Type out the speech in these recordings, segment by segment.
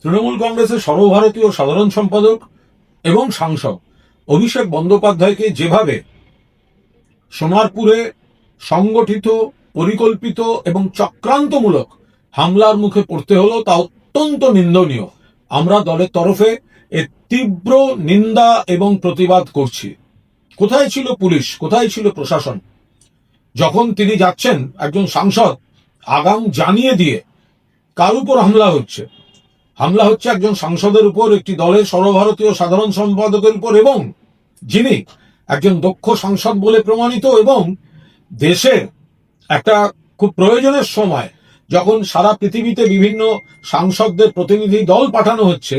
তৃণমূল কংগ্রেসের সর্বভারতীয় সাধারণ সম্পাদক এবং সাংসদ অভিষেক বন্দ্যোপাধ্যায়কে যেভাবে সোনারপুরে সংগঠিত, পরিকল্পিত এবং চক্রান্তমূলক হামলার মুখে পড়তে হলো তা অত্যন্ত নিন্দনীয়। আমরা দলের তরফে এর তীব্র নিন্দা এবং প্রতিবাদ করছি। কোথায় ছিল পুলিশ, কোথায় ছিল প্রশাসন যখন তিনি যাচ্ছেন একজন সাংসদ আগাম জানিয়ে দিয়ে কার উপর হামলা হচ্ছে? হামলা হচ্ছে একজন সাংসদের উপর, একটি দলের সর্বভারতীয় সাধারণ সম্পাদকের উপর, এবং যিনি একজন দক্ষ সাংসদ বলে প্রমাণিত, এবং দেশের একটা খুব প্রয়োজনের সময় যখন সারা পৃথিবীতে বিভিন্ন সাংসদদের প্রতিনিধি দল পাঠানো হচ্ছে,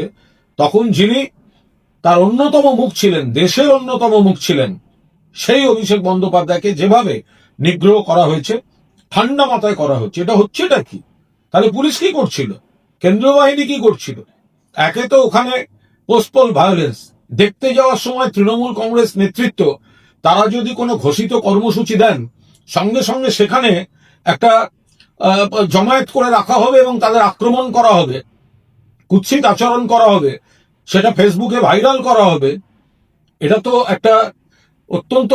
তখন যিনি তার অন্যতম মুখ ছিলেন, দেশের অন্যতম মুখ ছিলেন, সেই অভিষেক বন্দ্যোপাধ্যায়কে যেভাবে নিগ্রহ করা হয়েছে, ঠান্ডা মাথায় করা হচ্ছে, এটা হচ্ছেটা কি? তাহলে পুলিশ কি করছিল? কেন্দ্রীয় বাহিনী কি করছিল? একে তো ওখানে পোস্টপোল ভায়োলেন্স দেখতে যাওয়ার সময় তৃণমূল কংগ্রেস নেতৃত্ব তারা যদি কোনো ঘোষিত কর্মসূচি দেন, সঙ্গে সঙ্গে সেখানে একটা জমায়েত করে রাখা হবে এবং তাদের আক্রমণ করা হবে, কুৎসিত আচরণ করা হবে, সেটা ফেসবুকে ভাইরাল করা হবে। এটা তো একটা অত্যন্ত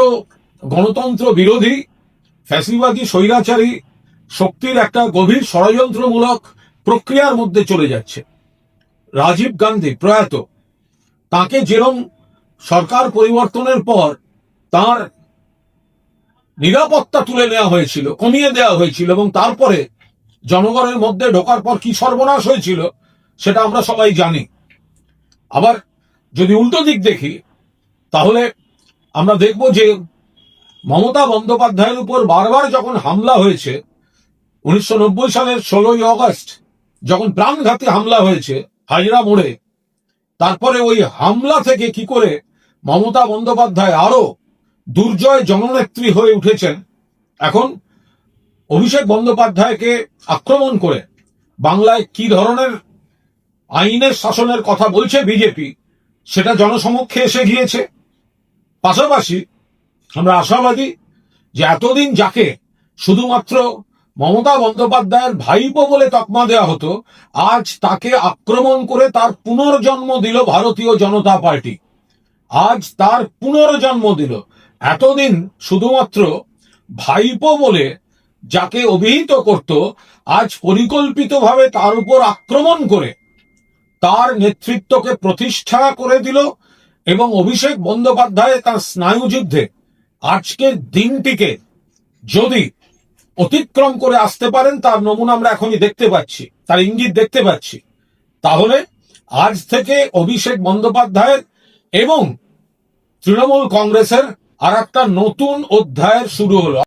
গণতন্ত্র বিরোধী, ফ্যাসিবাদী, স্বৈরাচারী শক্তির একটা গভীর ষড়যন্ত্রমূলক প্রক্রিয়ার মধ্যে চলে যাচ্ছে। রাজীব গান্ধী প্রয়াত, তাকে যেরকম সরকার পরিবর্তনের পর তার নিরাপত্তা তুলে নেওয়া হয়েছিল, কমিয়ে দেওয়া হয়েছিল, এবং তারপরে জনগণের মধ্যে ঢোকার পর কি সর্বনাশ হয়েছিল সেটা আমরা সবাই জানি। আবার যদি উল্টো দিক দেখি, তাহলে আমরা দেখব যে মমতা বন্দ্যোপাধ্যায়ের উপর বারবার যখন হামলা হয়েছে, 1990 সালের 16ই অগস্ট যখন প্রাণঘাতী হামলা হয়েছে হাজরা মোড়ে, তারপরে ওই হামলা থেকে কি করে মমতা বন্দ্যোপাধ্যায় আরো দুর্জয় জননেত্রী হয়ে উঠেছেন, এখন অভিষেক বন্দ্যোপাধ্যায়কে আক্রমণ করে বাংলায় কি ধরনের আইনের শাসনের কথা বলছে বিজেপি, সেটা জনসমক্ষে এসে গিয়েছে। পাশাপাশি আমরা আশাবাদী যে এতদিন যাকে শুধুমাত্র মমতা বন্দ্যোপাধ্যায়ের ভাইপো বলে তকমা দেওয়া হতো, আজ তাকে আক্রমণ করে তার পুনর্জন্ম দিল ভারতীয় জনতা পার্টি। আজ তার পুনর্জন্ম দিল। এতদিন শুধুমাত্র ভাইপো বলে যাকে অভিহিত করত, আজ পরিকল্পিতভাবে তার উপর আক্রমণ করে তার নেতৃত্বকে প্রতিষ্ঠা করে দিল। এবং অভিষেক বন্দ্যোপাধ্যায় তার স্নায়ুযুদ্ধে আজকের দিনটিকে যদি অতিক্রম করে আসতে পারেন, তার নমুনা আমরা এখনই দেখতে পাচ্ছি, তার ইঙ্গিত দেখতে পাচ্ছি। তাহলে আজ থেকে অভিষেক বন্দ্যোপাধ্যায়ের এবং তৃণমূল কংগ্রেসের আর একটা নতুন অধ্যায়ের শুরু হলো।